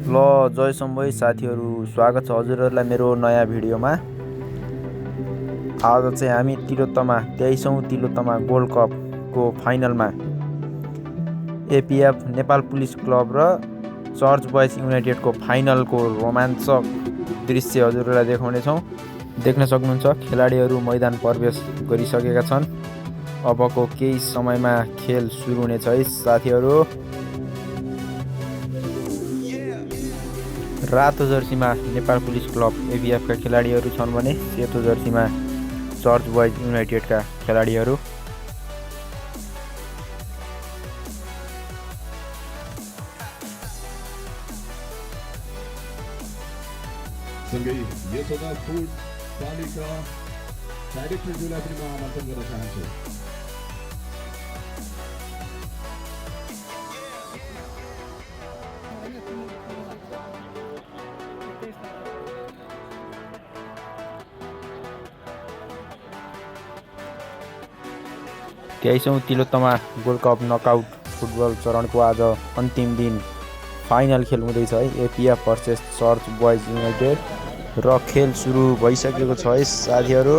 ल जय सम्भई साथीहरू, स्वागत छ हजुरहरूलाई मेरो नयाँ भिडियोमा। आज चाहिँ हामी तिलोत्तमा 23औं तिलोत्तमा गोल्ड कपको फाइनलमा एपीएफ नेपाल पुलिस क्लब र चर्च बोइज युनाइटेडको फाइनलको रोमाञ्चक दृश्य हजुरहरूलाई देखाउने छौँ। देख्न सक्नुहुन्छ खेलाडीहरू मैदान प्रवेश गरिसकेका छन्। अबको केही समयमा खेल सुरु हुनेछ है साथीहरू। रातो जर्सीमा नेपाल पुलिस क्लब एपीएफका खेलाडीहरू छन् भने सेतो जर्सीमा चर्च बोइज युनाइटेडका खेलाडीहरू। सँगै यसोदा फुड पालिका डाइरेक्टरज्यूलाई पनि म आमन्त्रण गर्न चाहन्छु। तेइसौं Tilottama Gold Cup knockout football चरणको आज अन्तिम दिन फाइनल खेल हुँदैछ है, APF versus Church Boys United र खेल सुरु भइसकेको छ है साथीहरू।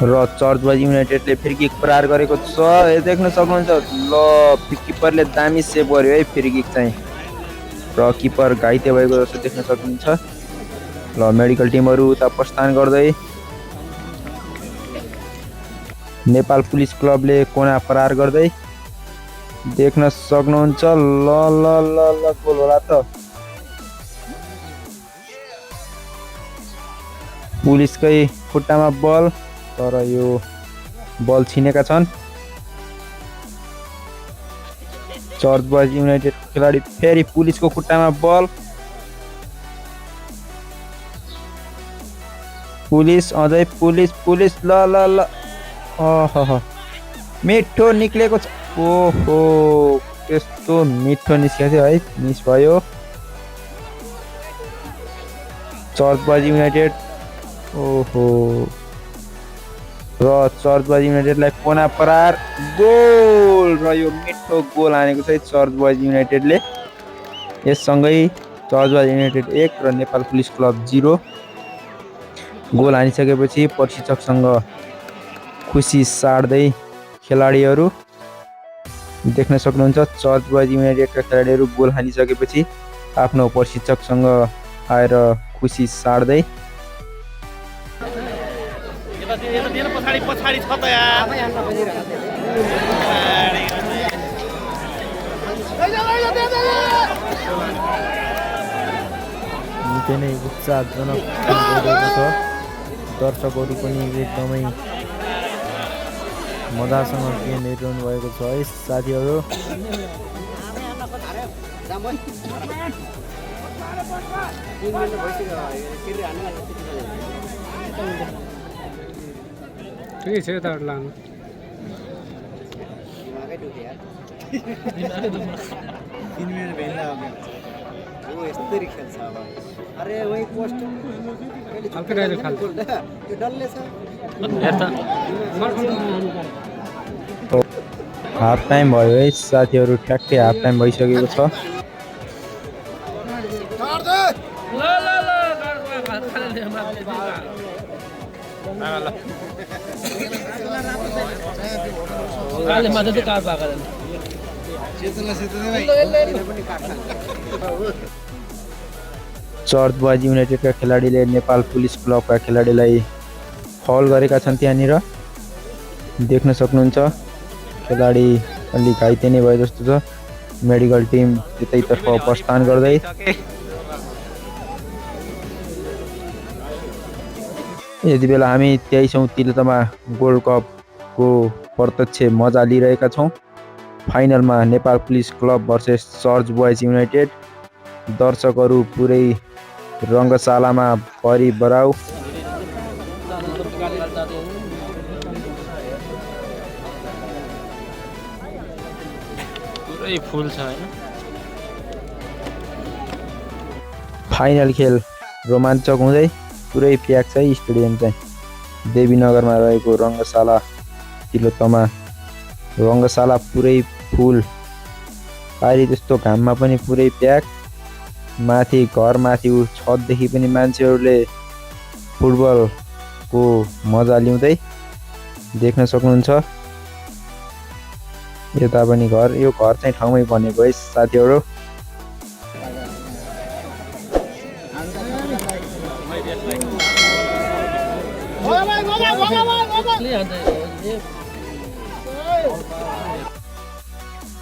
र चर्च बोइज युनाइटेडले फ्री किक प्रहार गरेको छ, देख्न सक्नुहुन्छ। ल किपरले दामी सेभ गर्यो है फ्री किक चाहिँ, र किपर घाइते भएको जस्तो देख्न सक्नुहुन्छ। ल मेडिकल टिमहरू उता प्रस्थान गर्दै नेपाल पुलिस क्लबले कोना प्रहार गर्दै देख्न सक्नुहुन्छ। ल ल ल ल गोल होला त। पुलिसकै खुट्टामा बल, तर यो बल छिनेका छन्। चर्च बोइज युनाइटेड खेलाडी फेरि पुलिसको खुट्टामा बल, पुलिस अझै पुलिस ल ल ल अह मिठो निक्लेको छ। ओहो त्यस्तो मिठो निस्केको थियो है, मिस भयो। चर्च बोइज युनाइटेड ओहो र चर्च बोइज युनाइटेडलाई कोना प्रहार गोल, र यो मिठो गोल हानेको छ चर्च बोइज युनाइटेडले। यससँगै चर्च बोइज युनाइटेड 1 र नेपाल पुलिस क्लब 0 गोल हानिसकेपछि प्रशिक्षकसँग खुसी साड्दै खेलाडीहरू देख्न सक्नुहुन्छ। चर्च बोइज युनाइटेडका खेलाडीहरू गोल हानिसकेपछि आफ्नो प्रशिक्षकसँग आएर खुसी साड्दै निकै नै उत्साहजनक भइरहेको छ। दर्शकहरू पनि एकदमै मजासँग गेम हेरिरहनु भएको छ है साथीहरू। ठिकै छ यताबाट लानु। अरे वही पोस्ट हाफ टाइम भयो है साथीहरू, ठ्याक्कै हाफ टाइम भइसकेको छ। चर्च बोइज युनाइटेडका खेलाडीले नेपाल पुलिस क्लबका खेलाडीलाई फाउल गरेका छन्। त्यहाँनिर देख्न सक्नुहुन्छ खेलाडी अलि घाइते नै भयो जस्तो छ। मेडिकल टिम त्यतैतर्फ प्रस्थान गर्दै यति बेला हामी 23औं तिलोत्तमा गोल्ड कपको प्रत्यक्ष मजा लिइरहेका छौँ। फाइनलमा Nepal police club versus Church Boys United. दर्शकहरू पुरै रङ्गशालामा भरि बराउ। पुरै फुल छ हैन। फाइनल खेल रोमाञ्चक हुँदै पुरै प्याक छ स्टेडियम चाहिँ। देवीनगरमा रहेको रङ्गशाला तिलोत्तमा रङ्गशाला पुरै फुल पारी त्यस्तो घाममा पनि पुरै प्याक माथि घर माथि छतदेखि पनि मान्छेहरूले फुटबलको मजा लिउँदै देख्न सक्नुहुन्छ। यता पनि घर यो घर चाहिँ ठाउँमै बनेको है साथीहरू।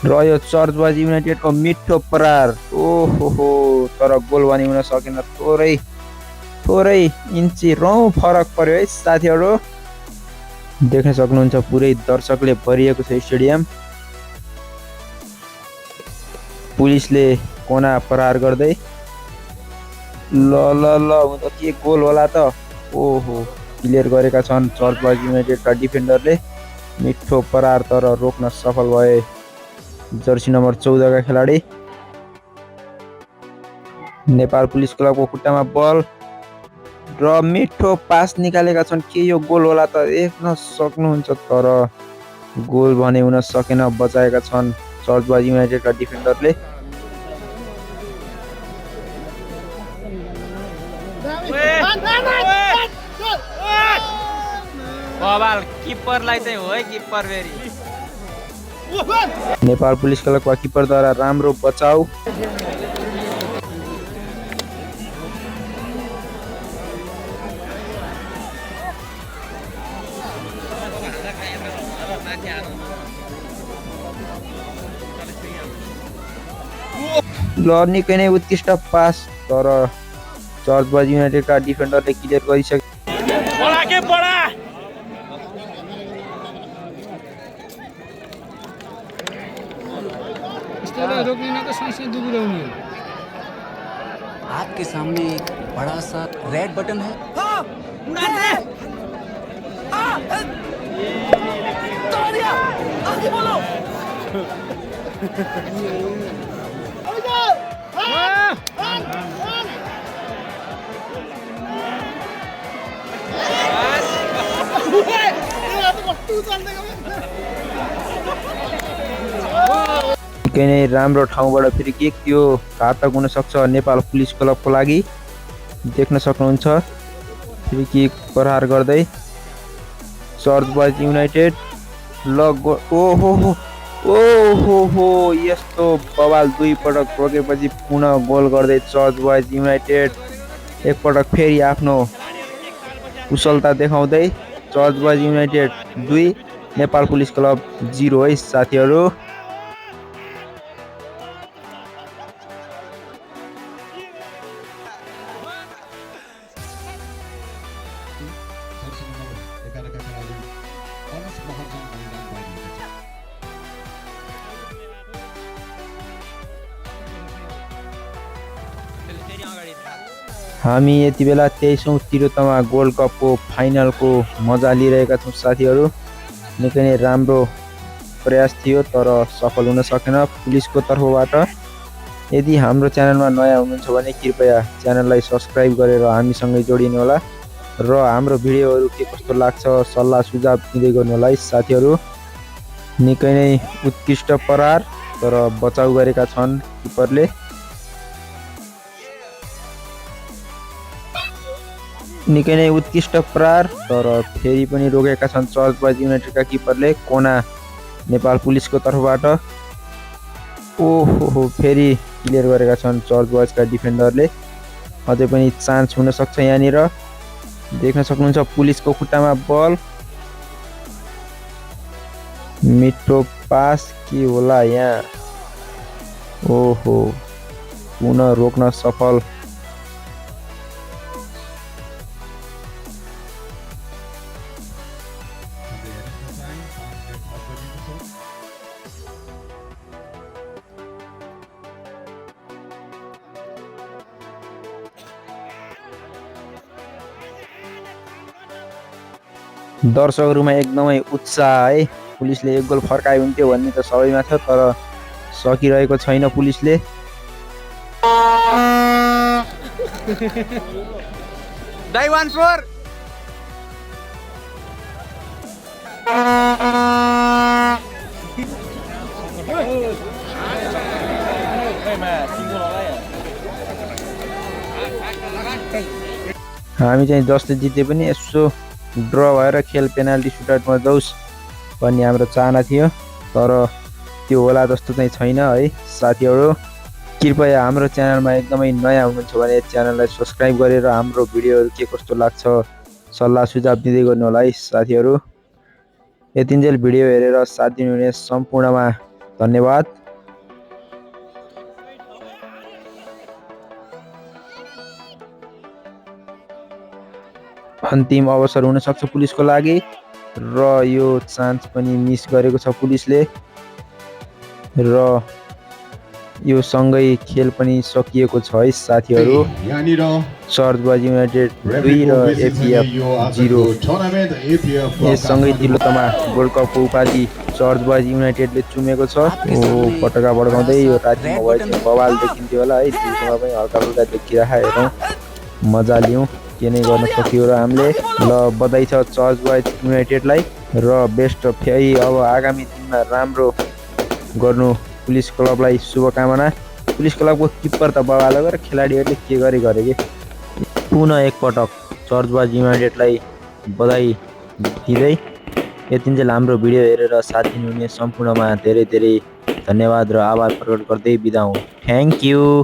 र यो चर्च बॉयज युनाइटेडको मिठो प्रहार ओहो तर गोल पनि हुन सकेन। थोरै इन्ची रौँ फरक पर्यो है साथीहरू। देख्न सक्नुहुन्छ पुरै दर्शकले भरिएको छ स्टेडियम। पुलिसले कोना प्रहार गर्दै ल हुँदा के गोल होला त। ओहो क्लियर गरेका छन् चर्च बॉयज युनाइटेडका डिफेन्डरले। मिठो प्रहार तर रोक्न सफल भए जर्सी नम्बर 14 का खेलाडी। नेपाल पुलिस क्लबको खुट्टामा बल र मिठो पास निकालेका छन्। के यो गोल होला त देख्न सक्नुहुन्छ तर गोल भने हुन सकेन। बचाएका छन् चर्च बॉयज युनाइटेडका डिफेन्डरले। बबाल किपरलाई चाहिँ हो है किपर फेरि। नेपाल पुलिस क्लबका किपरद्वारा राम्रो बचाउ। ल निकै नै उत्कृष्ट पास तर चर्च बॉयज युनाइटेडका डिफेन्डरले क्लियर गरिसके। आपके सामने एक बड़ा सा रेड बटन है। आगे बोलो। निकै नै राम्रो ठाउँबाट फ्री किक यो घातक हुन सक्छ नेपाल पुलिस क्लबको लागि। देख्न सक्नुहुन्छ फ्री किक प्रहार गर्दै चर्च बॉयज युनाइटेड। ओहो यस्तो बवाल दुई पटक रोकेपछि पुनः गोल गर्दै चर्च बॉयज युनाइटेड एकपटक फेरि आफ्नो कुशलता देखाउँदै church boys United 2 Nepal police club 0 है साथीहरू। जर्सी नम्बर 11 का खेलाडी अनस महाजन मैदान बाहिर हुनुहुन्छ। हामी यति बेला 23औं तिलोत्तमा गोल्ड कपको फाइनलको मजा लिइरहेका छौँ साथीहरू। निकै नै राम्रो प्रयास थियो तर सफल हुन सकेन पुलिसको तर्फबाट। यदि हाम्रो च्यानलमा नयाँ हुनुहुन्छ भने कृपया च्यानललाई सब्स्क्राइब गरेर हामीसँगै जोडिनु होला र हाम्रो भिडियोहरू के कस्तो लाग्छ सल्लाह सुझाव दिँदै गर्नु होला है साथीहरू। निकै नै उत्कृष्ट प्रहार तर बचाउ गरेका छन् किपरले। निकै नै उत्कृष्ट प्रहार तर फेरि पनि रोकेका छन् चर्च बॉयज युनाइटेडका किपरले कोना नेपाल पुलिसको तर्फबाट। ओहो फेरि क्लियर गरेका छन् चर्च बॉयजका डिफेन्डरले। अझै पनि चान्स हुन सक्छ यहाँनिर। देख्न सक्नुहुन्छ पुलिसको खुट्टामा बल मिठो पास के होला यहाँ। ओहो पुनः रोक्न सफल। दर्शकहरूमा एकदमै उत्साह है। पुलिसले एक गोल फर्काए हुन्थ्यो भन्ने त सबैमा छ तर सकिरहेको छैन पुलिसले। हामी चाहिँ जस्तै जिते पनि यसो ड्र भएर खेल पेनाल्टी सुटआउटमा जाओस् भन्ने हाम्रो चाहना थियो, तर त्यो होला जस्तो चाहिँ छैन है साथीहरू। कृपया हाम्रो च्यानलमा एकदमै नयाँ हुनुहुन्छ भने च्यानललाई सब्सक्राइब गरेर हाम्रो भिडियोहरू के कस्तो लाग्छ सल्लाह सुझाव दिँदै गर्नु होला है साथीहरू। यतिन्जेल भिडियो हेरेर साथ दिनुहुने सम्पूर्णमा धन्यवाद। अन्तिम अवसर हुन सक्छ पुलिसको लागि र यो चान्स पनि मिस गरेको छ पुलिसले र यो सँगै खेल पनि सकिएको छ है साथीहरू। चर्च बॉयज युनाइटेड 2 र एपीएफ 0। यससँगै तिलोत्तमा गोल्ड कपको उपाधि चर्च बॉयज युनाइटेडले चुमेको छ। पटका बड्काउँदै यो रातिमा भयो बवाल देखिन्थ्यो होला है, दिउँसोमा पनि हल्का फुल्का देखिरहेको हेरौँ, मजा लिउँ, के नै गर्न सकियो र हामीले। ल बधाई छ चर्च बॉयज युनाइटेडलाई र बेस्ट अफ फेरि अब आगामी दिनमा राम्रो गर्नु पुलिस क्लबलाई शुभकामना। पुलिस क्लबको किपर त बवाल गरेर खेलाडीहरूले के गरे के। पुनः एकपटक चर्च बॉयज युनाइटेडलाई बधाई दिँदै यतिन्जेल हाम्रो भिडियो हेरेर साथ दिनुहुने सम्पूर्णमा धेरै धेरै धन्यवाद र आभार प्रकट गर्दै बिदा हुँ। Thank you.